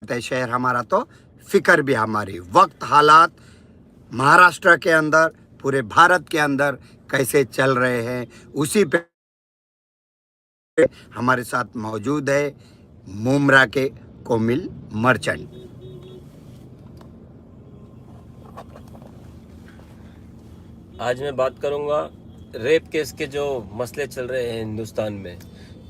है शहर हमारा तो फिक्र भी हमारी। वक्त हालात महाराष्ट्र के अंदर, पूरे भारत के अंदर कैसे चल रहे हैं, उसी पे हमारे साथ मौजूद है मुमरा के कोमिल मर्चेंट। आज मैं बात करूंगा रेप केस के जो मसले चल रहे हैं हिंदुस्तान में।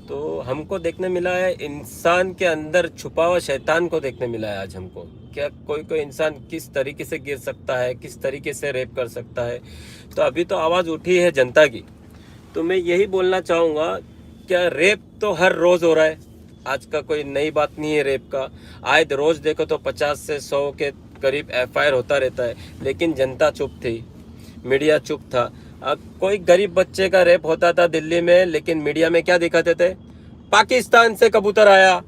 तो हमको देखने मिला है इंसान के अंदर छुपा हुआ शैतान को देखने मिला है आज हमको। क्या कोई इंसान किस तरीके से गिर सकता है, किस तरीके से रेप कर सकता है। तो अभी तो आवाज़ उठी है जनता की, तो मैं यही बोलना चाहूँगा, क्या रेप तो हर रोज़ हो रहा है, आज का कोई नई बात नहीं है रेप का। आए रोज़ देखो तो 50 से 100 के करीब FIR होता रहता है, लेकिन जनता चुप थी, मीडिया चुप था। अब कोई गरीब बच्चे का रेप होता था दिल्ली में, लेकिन मीडिया में क्या दिखाते थे? पाकिस्तान से कबूतर आया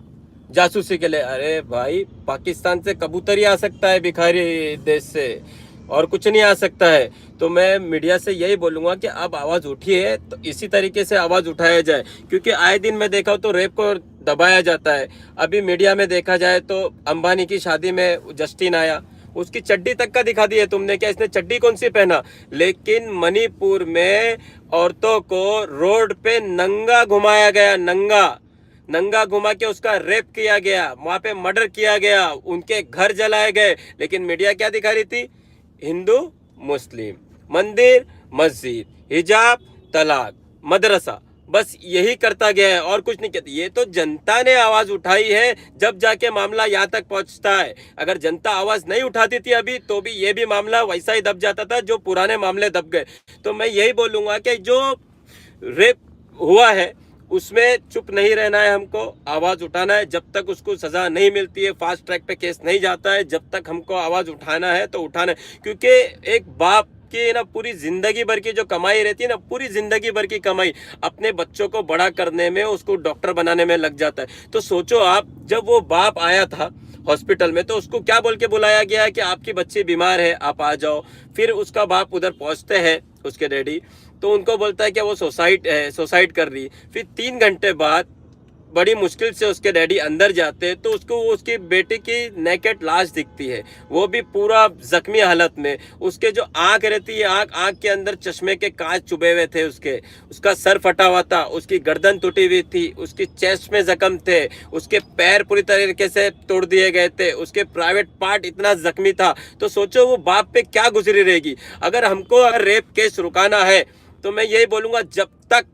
जासूसी के लिए। अरे भाई, पाकिस्तान से कबूतर ही आ सकता है भिखारी देश से, और कुछ नहीं आ सकता है। तो मैं मीडिया से यही बोलूँगा कि अब आवाज़ उठी है तो इसी तरीके से आवाज़ उठाया जाए, क्योंकि आए दिन मैं देखा तो रेप को दबाया जाता है। अभी मीडिया में देखा जाए तो अंबानी की शादी में जस्टिन आया, उसकी चड्डी तक का दिखा दी है तुमने, क्या इसने चड्डी कौन सी पहना। लेकिन मणिपुर में औरतों को रोड पे नंगा घुमाया गया, नंगा घुमा के उसका रेप किया गया, वहां पे मर्डर किया गया, उनके घर जलाए गए। लेकिन मीडिया क्या दिखा रही थी? हिंदू मुस्लिम, मंदिर मस्जिद, हिजाब तलाक, मदरसा, बस यही करता गया है और कुछ नहीं कहती। ये तो जनता ने आवाज उठाई है, जब जाके मामला यहाँ तक पहुंचता है। अगर जनता आवाज नहीं उठाती थी अभी, तो भी ये भी मामला वैसा ही दब जाता था जो पुराने मामले दब गए। तो मैं यही बोलूंगा कि जो रेप हुआ है उसमें चुप नहीं रहना है, हमको आवाज उठाना है। जब तक उसको सजा नहीं मिलती है, फास्ट ट्रैक पे केस नहीं जाता है, जब तक हमको आवाज उठाना है तो उठाना है। क्योंकि एक बाप की ना पूरी जिंदगी भर की जो कमाई रहती है ना, पूरी जिंदगी भर की कमाई अपने बच्चों को बड़ा करने में, उसको डॉक्टर बनाने में लग जाता है। तो सोचो आप, जब वो बाप आया था हॉस्पिटल में तो उसको क्या बोल के बुलाया गया है कि आपकी बच्ची बीमार है, आप आ जाओ। फिर उसका बाप उधर पहुंचते हैं, उसके डैडी, तो उनको बोलता है कि वो सुसाइड कर रही। फिर 3 घंटे बाद बड़ी मुश्किल से उसके डैडी अंदर जाते हैं, तो उसको उसकी बेटी की नेकेड लाश दिखती है, वो भी पूरा जख्मी हालत में। उसके जो आंख रहती है, आंख के अंदर चश्मे के कांच चुभे हुए थे, उसका सर फटा हुआ था, उसकी गर्दन टूटी हुई थी, उसकी चेस्ट में जख्म थे, उसके पैर पूरी तरीके से तोड़ दिए गए थे, उसके प्राइवेट पार्ट इतना जख्मी था। तो सोचो वो बाप पे क्या गुजरी रहेगी। अगर रेप केस रुकाना है तो मैं यही बोलूंगा, जब तक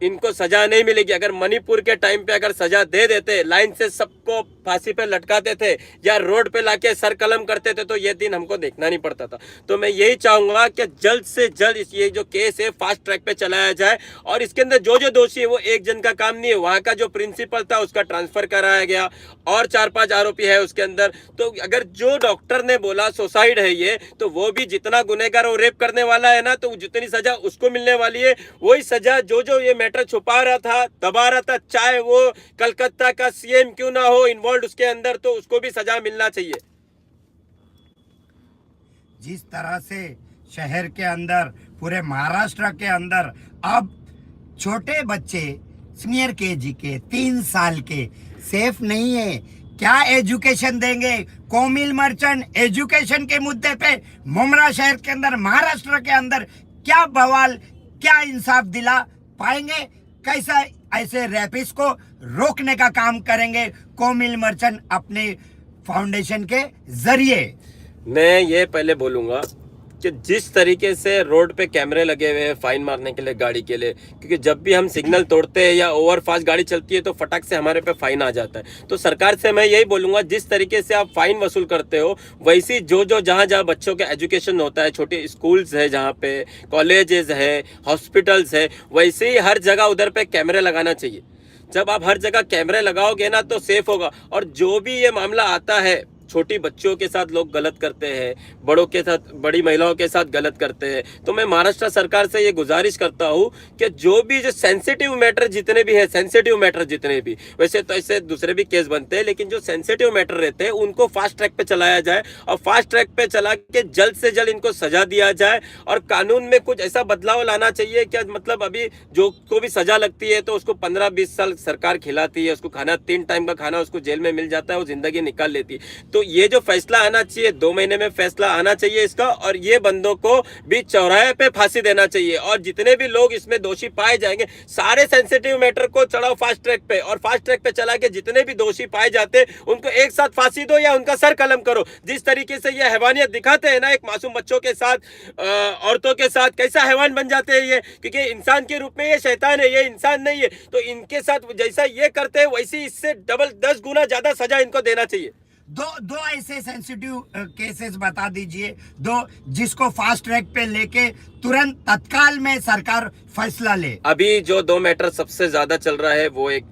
इनको सजा नहीं मिलेगी, अगर मणिपुर के टाइम पे अगर सजा दे देते, लाइन से सबको फांसी पे लटकाते थे या रोड पे लाके सर कलम करते थे, तो ये दिन हमको देखना नहीं पड़ता था। तो मैं यही चाहूंगा कि जल्द से जल्द ये जो केस है फास्ट ट्रैक पे चलाया जाए, और इसके अंदर जो जो दोषी है वो एक जन का काम नहीं है। वहां का जो प्रिंसिपल था उसका ट्रांसफर कराया गया, और 4-5 आरोपी है उसके अंदर। तो अगर जो डॉक्टर ने बोला सुसाइड है ये, तो वो भी जितना गुनहगार वो रेप करने वाला है ना, तो जितनी सजा उसको मिलने वाली है, वही सजा जो ये मैटर छुपा रहा था, दबा रहा था, चाहे वो कलकत्ता का CM क्यों ना हो इन्वॉल्व उसके अंदर, तो उसको भी सजा मिलना चाहिए। जिस तरह से शहर के अंदर, पूरे महाराष्ट्र के अंदर अब छोटे बच्चे सीनियर KG के 3 साल के सेफ नहीं है, क्या एजुकेशन देंगे? कोमिल मर्चेंट एजुकेशन के मुद्दे पे मुमरा शहर के अंदर, महाराष्ट्र के अंदर क्या बवाल, क्या इंसाफ दिला पाएंगे? कैसा ऐसे रैपिस्ट को रोकने का काम करेंगे कोमिल मर्चेंट अपने फाउंडेशन के जरिए? मैं ये पहले बोलूंगा कि जिस तरीके से रोड पे कैमरे लगे हुए हैं फाइन मारने के लिए गाड़ी के लिए, क्योंकि जब भी हम सिग्नल तोड़ते हैं या ओवर फास्ट गाड़ी चलती है तो फटाक से हमारे पे फाइन आ जाता है। तो सरकार से मैं यही बोलूंगा, जिस तरीके से आप फाइन वसूल करते हो, वैसी जो जहाँ जहाँ बच्चों का एजुकेशन होता है, छोटे स्कूल्स है, जहाँ पे कॉलेजेस है, हॉस्पिटल्स है, वैसे ही हर जगह उधर पे कैमरे लगाना चाहिए। जब आप हर जगह कैमरे लगाओगे ना तो सेफ होगा। और जो भी ये मामला आता है छोटी बच्चियों के साथ लोग गलत करते हैं, बड़ों के साथ, बड़ी महिलाओं के साथ गलत करते हैं। तो मैं महाराष्ट्र सरकार से ये गुजारिश करता हूँ कि जो भी जो सेंसिटिव मैटर जितने भी है, सेंसिटिव मैटर जितने भी, वैसे तो ऐसे दूसरे भी केस बनते हैं, लेकिन जो सेंसिटिव मैटर रहते हैं उनको फास्ट ट्रैक पे चलाया जाए और फास्ट ट्रैक पे चला के जल्द से जल्द इनको सजा दिया जाए। और कानून में कुछ ऐसा बदलाव लाना चाहिए क्या, मतलब अभी जो को भी सजा लगती है तो उसको 15-20 साल सरकार खिलाती है, उसको खाना 3 टाइम का खाना उसको जेल में मिल जाता है, वो जिंदगी निकाल लेती है। तो ये जो फैसला आना चाहिए, 2 महीने में फैसला आना चाहिए इसका, और ये बंदों को भी चौराहे पे फांसी देना चाहिए। और जितने भी लोग इसमें दोषी पाए जाएंगे, सारे सेंसिटिव मैटर को चढ़ाओ फास्ट ट्रैक पे, और फास्ट ट्रैक पे चला के जितने भी दोषी पाए जाते उनको एक साथ फांसी दो या उनका सर कलम करो। जिस तरीके से ये हैवानियत दिखाते हैं ना, एक मासूम बच्चों के साथ, औरतों के साथ, कैसा हैवान बन जाते हैं ये, क्योंकि इंसान के रूप में ये शैतान है, ये इंसान नहीं है। तो इनके साथ जैसा ये करते हैं वैसी इससे डबल 10 गुना ज्यादा सजा इनको देना चाहिए। दो ऐसे सेंसिटिव केसेस बता दीजिए, दो जिसको फास्ट ट्रैक पे लेके तुरंत तत्काल में सरकार फैसला ले। अभी जो 2 मैटर सबसे ज्यादा चल रहा है वो एक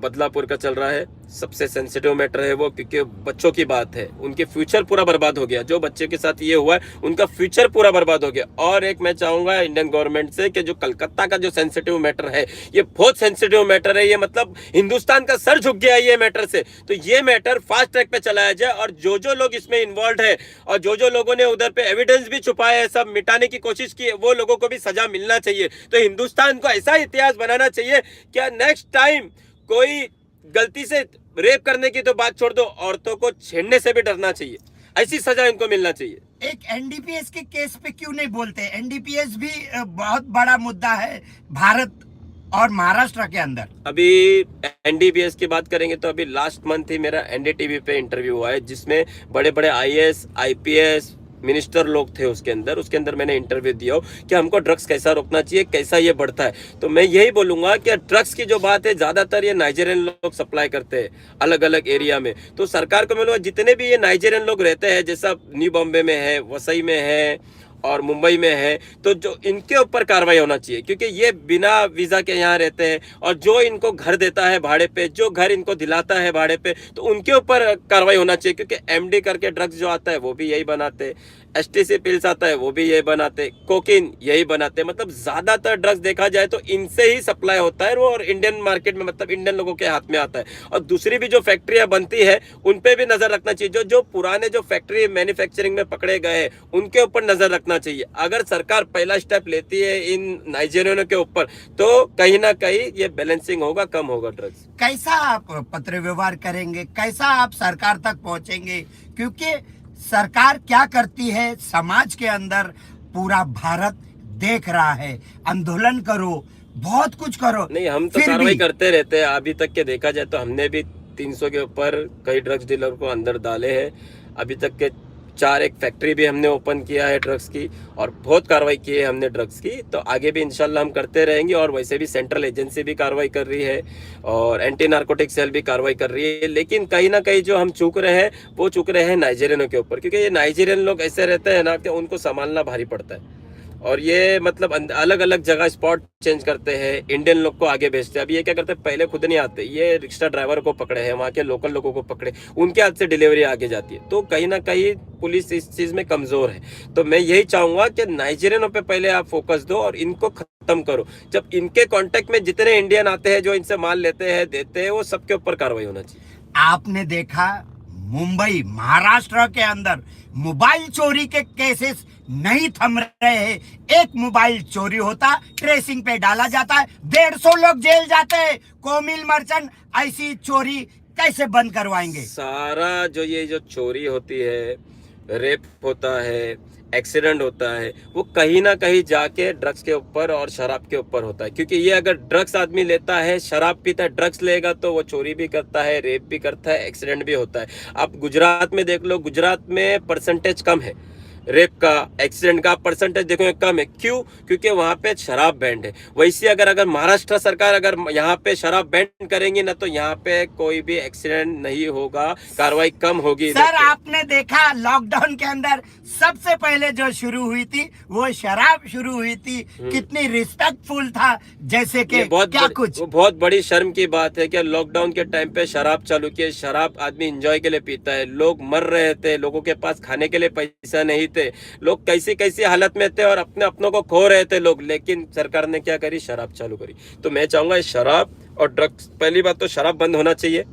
बदलापुर का चल रहा है, सबसे सेंसिटिव मैटर है वो, क्योंकि बच्चों की बात है, उनके फ्यूचर पूरा बर्बाद हो गया। जो बच्चे के साथ ये हुआ है उनका फ्यूचर पूरा बर्बाद हो गया। और एक मैं चाहूंगा इंडियन गवर्नमेंट से कि जो कलकत्ता का जो सेंसिटिव मैटर है, ये बहुत सेंसिटिव मैटर है, ये मतलब हिंदुस्तान का सर झुक गया है ये मैटर से। तो ये मैटर फास्ट ट्रैक पे चलाया जाए, और जो लोग इसमें इन्वॉल्व है और जो लोगों ने उधर पे एविडेंस भी छुपाया है, सब मिटाने की कोशिश की है, वो लोगों को भी सजा मिलना चाहिए। तो हिंदुस्तान को ऐसा इतिहास बनाना चाहिए क्या नेक्स्ट टाइम कोई गलती से रेप करने की तो बात छोड़ दो, औरतों को छेड़ने से भी डरना चाहिए, ऐसी सजा इनको मिलना चाहिए। एक एनडीपीएस के केस पे क्यों नहीं बोलते? एनडीपीएस भी बहुत बड़ा मुद्दा है भारत और महाराष्ट्र के अंदर। अभी एनडीपीएस की बात करेंगे तो अभी लास्ट मंथ ही मेरा एनडीटीवी पे इंटरव्यू हुआ है, जिसमें बड़े बड़े आईएएस, आईपीएस मिनिस्टर लोग थे उसके अंदर मैंने इंटरव्यू दिया कि हमको ड्रग्स कैसा रोकना चाहिए, कैसा ये बढ़ता है। तो मैं यही बोलूंगा कि ड्रग्स की जो बात है, ज्यादातर ये नाइजीरियन लोग सप्लाई करते हैं अलग अलग एरिया में। तो सरकार को बोलूंगा जितने भी ये नाइजीरियन लोग रहते हैं, जैसा न्यू बॉम्बे में है, वसई में है और मुंबई में है, तो जो इनके ऊपर कार्रवाई होना चाहिए, क्योंकि ये बिना वीजा के यहाँ रहते हैं। और जो इनको घर देता है भाड़े पे, जो घर इनको दिलाता है भाड़े पे, तो उनके ऊपर कार्रवाई होना चाहिए। क्योंकि एमडी करके ड्रग्स जो आता है वो भी यही बनाते, एसटीसी पिल्स आता है वो भी यही बनाते, कोकीन यही बनाते। मतलब ज्यादातर ड्रग्स देखा जाए तो इनसे ही सप्लाई होता है वो, और इंडियन मार्केट में मतलब इंडियन लोगों के हाथ में आता है। और दूसरी भी जो फैक्ट्रियां बनती है उन पे भी नजर रखना चाहिए। जो पुराने जो फैक्ट्री मैन्युफैक्चरिंग में पकड़े गए उनके ऊपर नजर रखना चाहिए। अगर सरकार पहला स्टेप लेती है इन नाइजीरियनों के ऊपर, तो कहीं ना कहीं ये बैलेंसिंग होगा, कम होगा ड्रग्स। कैसा आप पत्र व्यवहार करेंगे, कैसा आप सरकार तक पहुंचेंगे? क्योंकि सरकार क्या करती है समाज के अंदर पूरा भारत देख रहा है। आंदोलन करो, बहुत कुछ करो, नहीं हम तो कार्रवाई करते रहते हैं। अभी तक के देखा जाए तो हमने भी 300 के ऊपर कई ड्रग्स डीलर को अंदर डाले हैं। अभी तक के 4 एक फैक्ट्री भी हमने ओपन किया है ड्रग्स की, और बहुत कार्रवाई की है हमने ड्रग्स की। तो आगे भी इंशाल्लाह हम करते रहेंगे। और वैसे भी सेंट्रल एजेंसी भी कार्रवाई कर रही है और एंटी नार्कोटिक सेल भी कार्रवाई कर रही है। लेकिन कहीं ना कहीं जो हम चूक रहे हैं वो चूक रहे हैं नाइजीरियनों के ऊपर, क्योंकि ये नाइजीरियन लोग ऐसे रहते हैं ना कि उनको संभालना भारी पड़ता है। और ये मतलब अलग अलग जगह स्पॉट चेंज करते हैं, इंडियन लोग को आगे भेजते हैं। अभी ये क्या करते हैं, पहले खुद नहीं आते, ये रिक्शा ड्राइवर को पकड़े हैं, वहाँ के लोकल लोगों को पकड़े, उनके हाथ से डिलीवरी आगे जाती है। तो कहीं ना कहीं पुलिस इस चीज में कमजोर है। तो मैं यही चाहूंगा कि नाइजीरियनों पे पहले आप फोकस दो और इनको खत्म करो। जब इनके कांटेक्ट में जितने इंडियन आते हैं जो इनसे माल लेते हैं, देते हैं, वो सबके ऊपर कार्रवाई होना चाहिए। आपने देखा मुंबई महाराष्ट्र के अंदर मोबाइल चोरी के केसेस नहीं थम रहे हैं। एक मोबाइल चोरी होता, ट्रेसिंग पे डाला जाता है, 150 लोग जेल जाते हैं। कोमिल मर्चेंट ऐसी चोरी कैसे बंद करवाएंगे? सारा जो जो चोरी होती है, रेप होता है, एक्सीडेंट होता है, वो कहीं ना कहीं जाके ड्रग्स के ऊपर और शराब के ऊपर होता है। क्योंकि ये अगर ड्रग्स आदमी लेता है, शराब पीता है, ड्रग्स लेगा, तो वो चोरी भी करता है, रेप भी करता है, एक्सीडेंट भी होता है। आप गुजरात में देख लो, गुजरात में परसेंटेज कम है, रेप का, एक्सीडेंट का परसेंटेज देखो ये कम है। क्यों? क्योंकि वहाँ पे शराब बैंड है। वैसे अगर महाराष्ट्र सरकार अगर यहाँ पे शराब बैंड करेंगी ना, तो यहाँ पे कोई भी एक्सीडेंट नहीं होगा, कार्रवाई कम होगी। सर आपने देखा लॉकडाउन के अंदर सबसे पहले जो शुरू हुई थी वो शराब शुरू हुई थी, कितनी रिस्पेक्टफुल था, जैसे कि क्या कुछ। बहुत बड़ी शर्म की बात है कि लॉकडाउन के टाइम पे शराब चालू की। शराब आदमी एंजॉय के लिए पीता है, लोग मर रहे थे, लोगों के पास खाने के लिए पैसा नहीं थे, लोग कैसी कैसी हालत में थे और अपने अपनों को खो रहे थे लोग, लेकिन सरकार ने क्या करी? शराब चालू करी। तो मैं चाहूंगा शराब और ड्रग्स, पहली बात तो शराब बंद होना चाहिए,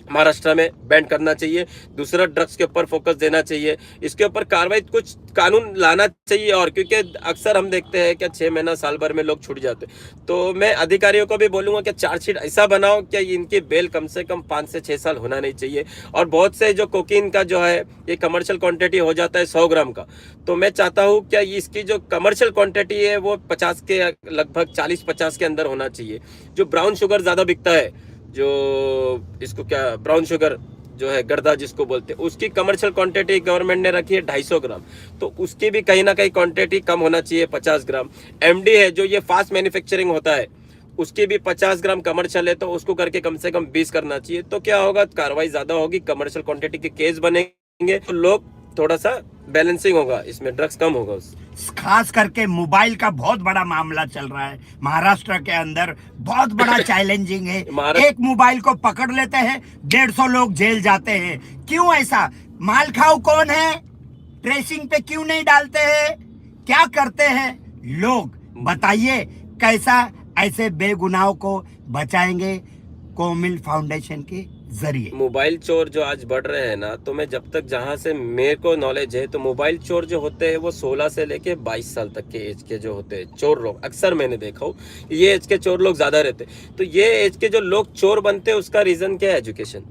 महाराष्ट्र में बैन करना चाहिए। दूसरा, ड्रग्स के ऊपर फोकस देना चाहिए, इसके ऊपर कार्रवाई, कुछ कानून लाना चाहिए। और क्योंकि अक्सर हम देखते हैं कि 6 महीना साल भर में लोग छूट जाते, तो मैं अधिकारियों को भी बोलूंगा कि चार्जशीट ऐसा बनाओ कि इनकी बेल कम से कम 5 से 6 साल होना नहीं चाहिए। और बहुत से जो कोकीन का जो है ये कमर्शियल क्वांटिटी हो जाता है 100 ग्राम का, तो मैं चाहता हूँ कि इसकी जो कमर्शियल क्वांटिटी है वो 50 के लगभग 40-50 के अंदर होना चाहिए। जो ब्राउन शुगर ज्यादा बिकता है, जो इसको क्या ब्राउन शुगर जो है गर्दा जिसको बोलते हैं, उसकी कमर्शियल क्वांटिटी गवर्नमेंट ने रखी है 250 ग्राम, तो उसकी भी कहीं ना कहीं क्वांटिटी कम होना चाहिए 50 ग्राम। एमडी है जो ये फास्ट मैन्युफैक्चरिंग होता है, उसकी भी 50 ग्राम कमर्शियल है, तो उसको करके कम से कम 20 करना चाहिए। तो क्या होगा? कार्रवाई ज्यादा होगी, कमर्शियल क्वांटिटी के केस बनेंगे, तो लोग थोड़ा सा बैलेंसिंग होगा, इसमें ड्रग्स कम होगा। खास करके मोबाइल का बहुत बड़ा मामला चल रहा है महाराष्ट्र के अंदर, बहुत बड़ा चैलेंजिंग है। एक मोबाइल को पकड़ लेते हैं, 150 लोग जेल जाते हैं। क्यों ऐसा? माल खाऊ कौन है? ट्रेसिंग पे क्यों नहीं डालते हैं? क्या करते हैं लोग? बताइए कैसा ऐसे बेगुनाहों को बचाएंगे कोमिल फाउंडेशन के जरिए। मोबाइल चोर जो आज बढ़ रहे हैं ना, तो मैं जब तक जहां से मेरे को नॉलेज है, तो मोबाइल चोर जो होते हैं वो 16 से लेके 22 साल तक के एज के जो होते हैं चोर लोग, अक्सर मैंने देखा हूँ ये एज के चोर लोग ज्यादा रहते। तो ये एज के जो लोग चोर बनते हैं उसका रीजन क्या है? एजुकेशन।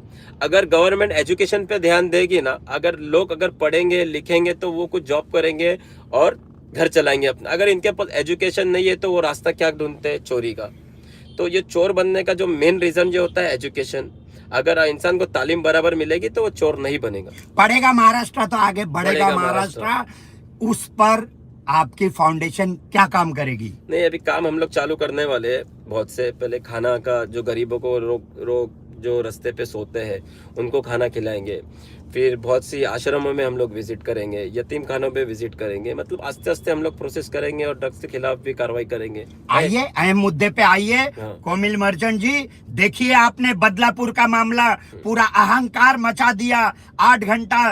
अगर गवर्नमेंट एजुकेशन पे ध्यान देगी ना, अगर लोग अगर पढ़ेंगे लिखेंगे तो वो कुछ जॉब करेंगे और घर चलाएंगे अपना। अगर इनके पास एजुकेशन नहीं है तो वो रास्ता क्या ढूंढते हैं? चोरी का। तो ये चोर बनने का जो मेन रीजन जो होता है एजुकेशन। अगर इंसान को तालीम बराबर मिलेगी तो वो चोर नहीं बनेगा। पढ़ेगा महाराष्ट्र तो आगे बढ़ेगा महाराष्ट्र। उस पर आपकी फाउंडेशन क्या काम करेगी? नहीं, अभी काम हम लोग चालू करने वाले हैं बहुत से। पहले खाना का, जो गरीबों को रोग जो रास्ते पे सोते हैं उनको खाना खिलाएंगे। फिर बहुत सी आश्रमों में हम लोग विजिट करेंगे, यतीम खानों पे विजिट करेंगे। मतलब आस्ते आस्ते हम लोग प्रोसेस करेंगे और ड्रग्स के खिलाफ भी कार्रवाई करेंगे। आइए अहम मुद्दे पे आइए। कोमिल मर्चेंट जी, देखिए आपने बदलापुर का मामला पूरा अहंकार मचा दिया। 8 घंटा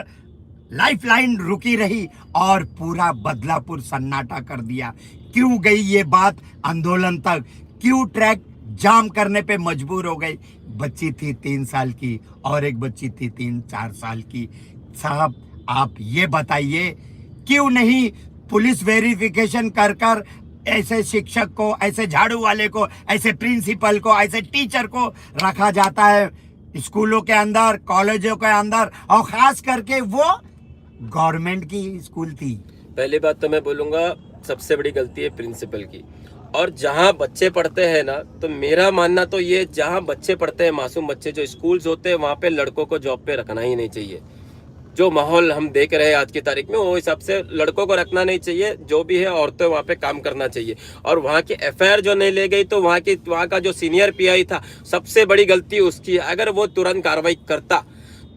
लाइफलाइन रुकी रही और पूरा बदलापुर सन्नाटा कर दिया। क्यों गई ये बात आंदोलन तक? क्यों ट्रैक जाम करने पे मजबूर हो गई? बच्ची थी 3 साल की और एक बच्ची थी 3-4 साल की। साहब आप ये बताइए, क्यों नहीं पुलिस वेरिफिकेशन कर ऐसे शिक्षक को, ऐसे झाड़ू वाले को, ऐसे प्रिंसिपल को, ऐसे टीचर को रखा जाता है स्कूलों के अंदर, कॉलेजों के अंदर, और खास करके वो गवर्नमेंट की स्कूल थी। पहली बात तो मैं बोलूंगा सबसे बड़ी गलती है प्रिंसिपल की। और जहाँ बच्चे पढ़ते हैं ना, तो मेरा मानना तो ये, जहाँ बच्चे पढ़ते हैं, मासूम बच्चे जो स्कूल्स होते हैं, वहाँ पे लड़कों को जॉब पे रखना ही नहीं चाहिए। जो माहौल हम देख रहे हैं आज की तारीख में, वो हिसाब से लड़कों को रखना नहीं चाहिए। जो भी है औरतें वहाँ पे काम करना चाहिए। और वहाँ की एफआईआर जो नहीं ले गई, तो वहाँ का जो सीनियर पीआई था, सबसे बड़ी गलती उसकी। अगर वो तुरंत कार्रवाई करता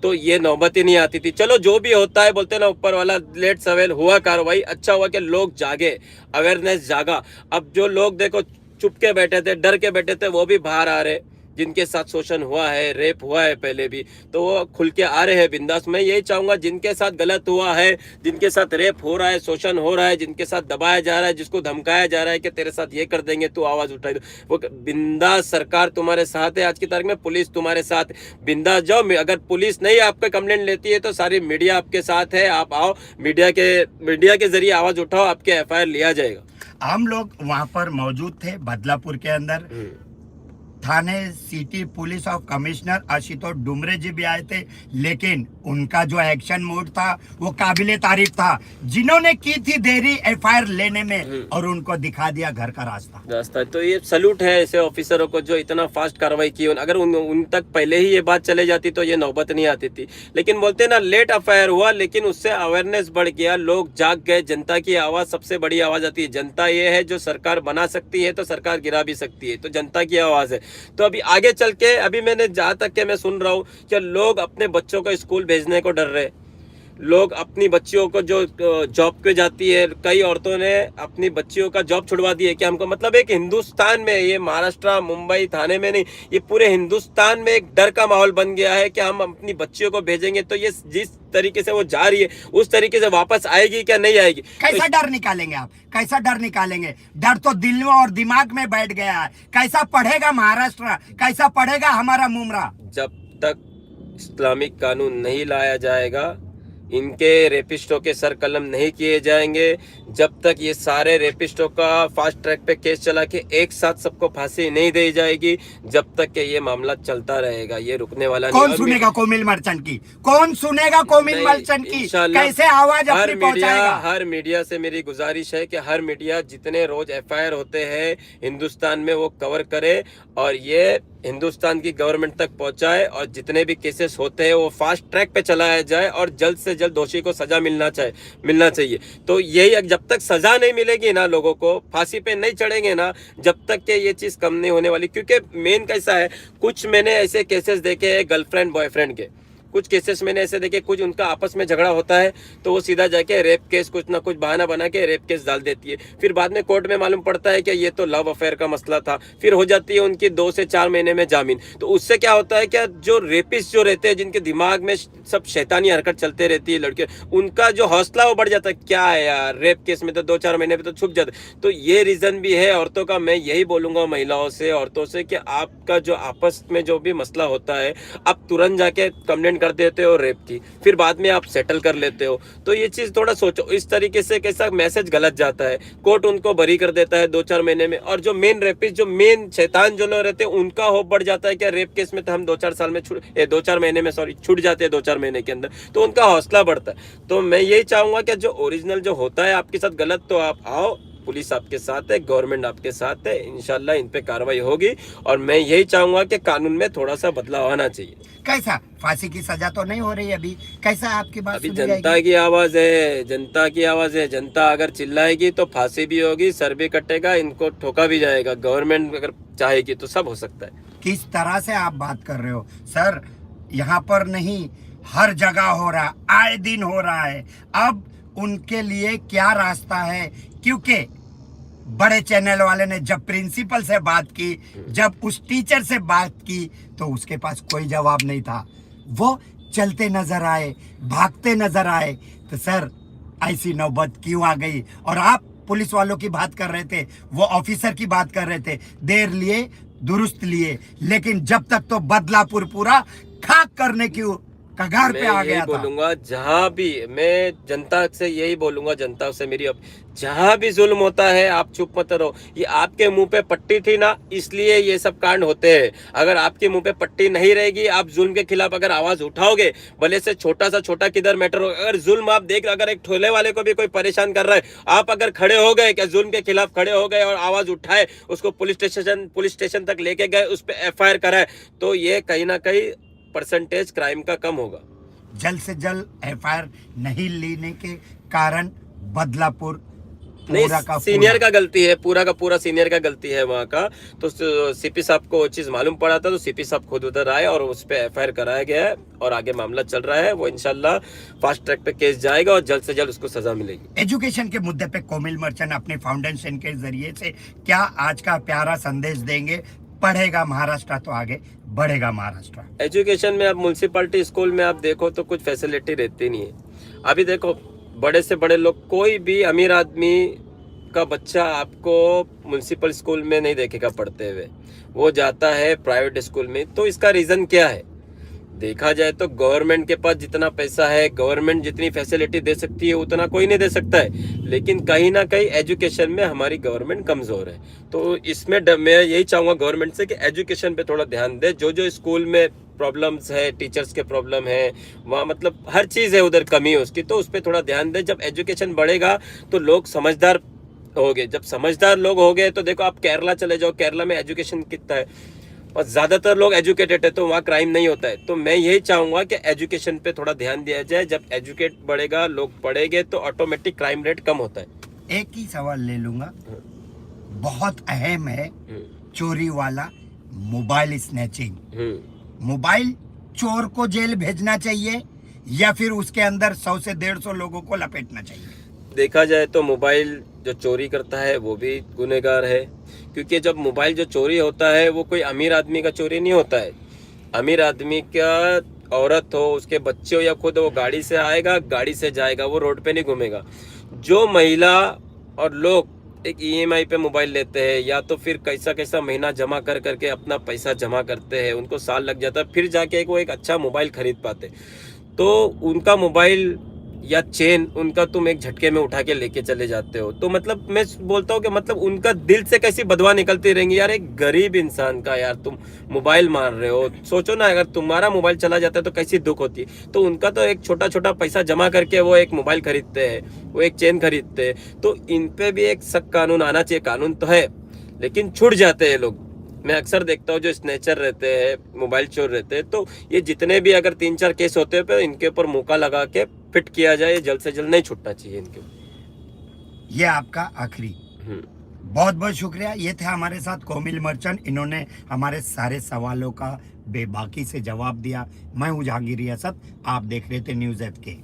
तो ये नौबत ही नहीं आती थी। चलो जो भी होता है, बोलते ना ऊपर वाला, लेट सवेल हुआ कार्रवाई। अच्छा हुआ कि लोग जागे, अवेयरनेस जागा। अब जो लोग देखो चुप के बैठे थे, डर के बैठे थे, वो भी बाहर आ रहे। जिनके साथ शोषण हुआ है, रेप हुआ है पहले भी, तो वो खुल के आ रहे हैं बिंदास। मैं यही चाहूंगा जिनके साथ गलत हुआ है, जिनके साथ रेप हो रहा है, शोषण हो रहा है, जिनके साथ दबाया जा रहा है, जिसको धमकाया जा रहा है कि तेरे साथ ये कर देंगे, तू आवाज उठाई दो, वो बिंदास, सरकार तुम्हारे साथ है। आज की तारीख में पुलिस तुम्हारे साथ, बिंदास जाओ। अगर पुलिस नहीं आपका कंप्लेंट लेती है तो सारी मीडिया आपके साथ है। आप आओ, मीडिया के जरिए आवाज उठाओ, आपके एफआईआर लिया जाएगा। हम लोग वहां पर मौजूद थे बदलापुर के अंदर। थाने सिटी पुलिस और कमिश्नर आशुतोष डुमरे जी भी आए थे, लेकिन उनका जो एक्शन मोड था वो काबिले तारीफ था। जिन्होंने की थी देरी एफआईआर लेने में और उनको दिखा दिया घर का रास्ता। तो ये सलूट है ऐसे ऑफिसरों को जो इतना फास्ट कार्रवाई की। अगर उन तक पहले ही ये बात चले जाती तो ये नौबत नहीं आती थी। लेकिन बोलते हैं ना, लेट एफआईआर हुआ लेकिन उससे अवेयरनेस बढ़ गया, लोग जाग गए। जनता की आवाज सबसे बड़ी आवाज आती है। जनता ये है जो सरकार बना सकती है तो सरकार गिरा भी सकती है, तो जनता की आवाज है। तो अभी आगे चल के, अभी मैंने जहां तक के मैं सुन रहा हूँ कि लोग अपने बच्चों को स्कूल भेजने को डर रहे, लोग अपनी बच्चियों को जो जॉब पे जाती है, कई औरतों ने अपनी बच्चियों का जॉब छुड़वा दी है कि हमको, मतलब एक हिंदुस्तान में, ये महाराष्ट्र मुंबई थाने में नहीं, ये पूरे हिंदुस्तान में एक डर का माहौल बन गया है कि हम अपनी बच्चियों को भेजेंगे तो ये जिस तरीके से वो जा रही है उस तरीके से वापस आएगी क्या नहीं आएगी। कैसा डर निकालेंगे आप, कैसा डर निकालेंगे? डर तो दिल में और दिमाग में बैठ गया है। कैसा पढ़ेगा महाराष्ट्र, कैसा पढ़ेगा हमारा मुमरा? जब तक इस्लामिक कानून नहीं लाया जाएगा, इनके रेपिस्टों के सर कलम नहीं किए जाएंगे, जब तक ये सारे रेपिस्टों का फास्ट ट्रैक पे केस चला के एक साथ सबको फांसी नहीं दी जाएगी, जब तक के ये मामला चलता रहेगा, ये रुकने वाला नहीं। कौन सुनेगा कोमिल मर्चेंट की? कौन सुनेगा कोमिल मर्चेंट की? कैसे आवाज अपनी पहुंचाएगा? हर मीडिया से मेरी गुजारिश है कि हर मीडिया जितने रोज एफआईआर होते हैं हिंदुस्तान में वो कवर करे और ये हिंदुस्तान की गवर्नमेंट तक पहुंचाए, और जितने भी केसेस होते हैं वो फास्ट ट्रैक पे चलाया जाए और जल्द से जल्द दोषी को सजा मिलना चाहिए। तो यही, जब तक सजा नहीं मिलेगी ना, लोगों को फांसी पे नहीं चढ़ेंगे ना, जब तक के ये चीज कम नहीं होने वाली। क्योंकि मेन कैसा है, कुछ मैंने ऐसे केसेस देखे हैं गर्लफ्रेंड बॉयफ्रेंड के, कुछ केसेस मैंने ऐसे देखे, कुछ उनका आपस में झगड़ा होता है तो वो सीधा जाके रेप केस, कुछ ना कुछ बहाना बना के रेप केस डाल देती है। फिर बाद में कोर्ट में मालूम पड़ता है कि ये तो लव अफेयर का मसला था, फिर हो जाती है उनकी 2 से 4 महीने में जामीन। तो उससे क्या होता है, क्या जो रेपिस्ट जो रहते हैं, जिनके दिमाग में सब शैतानी हरकत चलते रहती है लड़के, उनका जो हौसला वो बढ़ जाता है। क्या है यार, रेप केस में तो 2-4 महीने में तो छुप जाता है। तो ये रीजन भी है औरतों का। मैं यही बोलूंगा महिलाओं से, औरतों से, कि आपका जो आपस में जो भी मसला होता है, आप तुरंत जाके कंप्लेंट कर देते हो रेप की, फिर बाद में आप सेटल कर लेते हो। तो ये चीज थोड़ा सोचो। इस तरीके से कैसा मैसेज गलत जाता है, कोर्ट उनको बरी कर देता है 2-4 महीने में, और जो मेन रेपिस्ट, जो मेन शैतान जो लोग रहते हैं, उनका होप बढ़ जाता है कि रेप केस में तो हम 2-4 महीने में छूट जाते हैं 2-4 महीने के अंदर, तो उनका हौसला बढ़ता है। तो मैं यही चाहूंगा कि जो ओरिजिनल जो होता है आपके साथ गलत, तो आप आओ, पुलिस आपके साथ है, गवर्नमेंट आपके साथ है, इंशाल्लाह इन पे कार्रवाई होगी। और मैं यही चाहूंगा कि कानून में थोड़ा सा बदलाव आना चाहिए। कैसा, फांसी की सजा तो नहीं हो रही अभी? कैसा आपकी बात? अभी जनता की आवाज है, जनता की आवाज है। जनता अगर चिल्लाएगी तो फांसी भी होगी, सर भी कटेगा, इनको ठोका भी जाएगा। गवर्नमेंट अगर चाहेगी तो सब हो सकता है। किस तरह से आप बात कर रहे हो सर? यहाँ पर नहीं, हर जगह हो रहा, आए दिन हो रहा है। अब उनके लिए क्या रास्ता है? क्योंकि बड़े चैनल वाले ने जब प्रिंसिपल से बात की, जब उस टीचर से बात की, तो उसके पास कोई जवाब नहीं था। वो चलते नजर आए, भागते नजर आए। तो सर, ऐसी नौबत क्यों आ गई? और आप पुलिस वालों की बात कर रहे थे, वो ऑफिसर की बात कर रहे थे, देर लिए दुरुस्त लिए, लेकिन जब तक तो बदलापुर पूरा खाक करने की कगार पे आ गया था। बोलूंगा जहां भी, मैं जनता से यही बोलूंगा, जनता से मेरी, जहां भी जुल्म होता है आप चुप मत रहो। ये आपके मुंह पे पट्टी थी ना, इसलिए ये सब कांड होते हैं। अगर आपके मुंह पे पट्टी नहीं रहेगी, आप जुल्म के खिलाफ अगर आवाज उठाओगे, भले से छोटा किधर मैटर हो, अगर जुल्म आप देख, अगर एक ठोले वाले को भी कोई परेशान कर रहा है, आप अगर खड़े हो गए, क्या जुल्म के खिलाफ खड़े हो गए और आवाज उठाए, उसको पुलिस स्टेशन तक लेके गए, उस पर एफआईआर कराए, तो ये कहीं ना कहीं परसेंटेज क्राइम का कम होगा। जल्द से जल्द एफआईआर नहीं लेने के कारण बदलापुर नहीं, सीनियर का गलती है, पूरा का पूरा सीनियर का गलती है वहाँ का। तो सीपी साहब को वो चीज मालूम पड़ा था, तो सीपी साहब खुद उधर आए और उस पर एफआईआर कराया गया है और आगे मामला चल रहा है। वो इंशाल्लाह फास्ट ट्रैक पे केस जाएगा और जल्द से जल्द उसको सजा मिलेगी। एजुकेशन के मुद्दे पे कोमिल मर्चेंट अपने फाउंडेशन के जरिए से क्या आज का प्यारा संदेश देंगे? पढ़ेगा महाराष्ट्र तो आगे बढ़ेगा महाराष्ट्र। एजुकेशन में अब म्युनिसिपैलिटी स्कूल में आप देखो तो कुछ फैसिलिटी रहती नहीं है। अभी देखो, बड़े से बड़े लोग, कोई भी अमीर आदमी का बच्चा आपको म्युनिसिपल स्कूल में नहीं देखेगा पढ़ते हुए, वो जाता है प्राइवेट स्कूल में। तो इसका रीज़न क्या है? देखा जाए तो गवर्नमेंट के पास जितना पैसा है, गवर्नमेंट जितनी फैसिलिटी दे सकती है उतना कोई नहीं दे सकता है, लेकिन कहीं ना कहीं एजुकेशन में हमारी गवर्नमेंट कमज़ोर है। तो इसमें मैं यही चाहूँगा गवर्नमेंट से कि एजुकेशन पे थोड़ा ध्यान दे। जो जो स्कूल में प्रॉब्लम्स है, टीचर्स के प्रॉब्लम है, वहाँ मतलब हर चीज़ है उधर कमी है उसकी, तो उस पर थोड़ा ध्यान दे। जब एजुकेशन बढ़ेगा तो लोग समझदार हो गए। जब समझदार लोग हो गए तो देखो आप केरला चले जाओ, केरला में एजुकेशन कितना है और ज़्यादातर लोग एजुकेटेड है, तो वहाँ क्राइम नहीं होता है। तो मैं यही चाहूँगा कि एजुकेशन पे थोड़ा ध्यान दिया जाए। जब एजुकेट बढ़ेगा, लोग पढ़ेंगे, तो ऑटोमेटिक क्राइम रेट कम होता है। एक ही सवाल ले लूंगा, बहुत अहम है, चोरी वाला मोबाइल स्नैचिंग। मोबाइल चोर को जेल भेजना चाहिए या फिर उसके अंदर 100 से 150 लोगों को लपेटना चाहिए? देखा जाए तो मोबाइल जो चोरी करता है वो भी गुनहगार है, क्योंकि जब मोबाइल जो चोरी होता है वो कोई अमीर आदमी का चोरी नहीं होता है। अमीर आदमी का औरत हो, उसके बच्चे हो या खुद, वो गाड़ी से आएगा, गाड़ी से जाएगा, वो रोड पे नहीं घूमेगा। जो महिला और लोग एक ईएमआई पे मोबाइल लेते हैं या तो फिर कैसा कैसा महीना जमा कर करके अपना पैसा जमा करते हैं, उनको साल लग जाता है, फिर जाके वो एक अच्छा मोबाइल खरीद पाते, तो उनका मोबाइल या चेन उनका तुम एक झटके में उठा के लेके चले जाते हो। तो मतलब मैं बोलता हूँ कि मतलब उनका दिल से कैसी बदवा निकलती रहेंगी यार, एक गरीब इंसान का यार तुम मोबाइल मार रहे हो। सोचो ना, अगर तुम्हारा मोबाइल चला जाता है तो कैसी दुख होती है। तो उनका तो एक छोटा छोटा पैसा जमा करके वो एक मोबाइल खरीदते हैं, वो एक चेन खरीदते हैं। तो इन पे भी एक सख्त कानून आना चाहिए। कानून तो है लेकिन छूट जाते हैं लोग। मैं अक्सर देखता हूँ जो स्नैचर रहते हैं, मोबाइल चोर रहते हैं, तो ये जितने भी अगर 3-4 केस होते हैं तो इनके ऊपर मौका लगा के फिट किया जाए, जल्द से जल्द नहीं छूटना चाहिए इनके। ये आपका आखिरी, बहुत बहुत शुक्रिया। ये थे हमारे साथ कोमिल मर्चेंट, इन्होंने हमारे सारे सवालों का बेबाकी से जवाब दिया। मैं हूँ जहांगीर रियासत, आप देख रहे थे न्यूज़ एट के।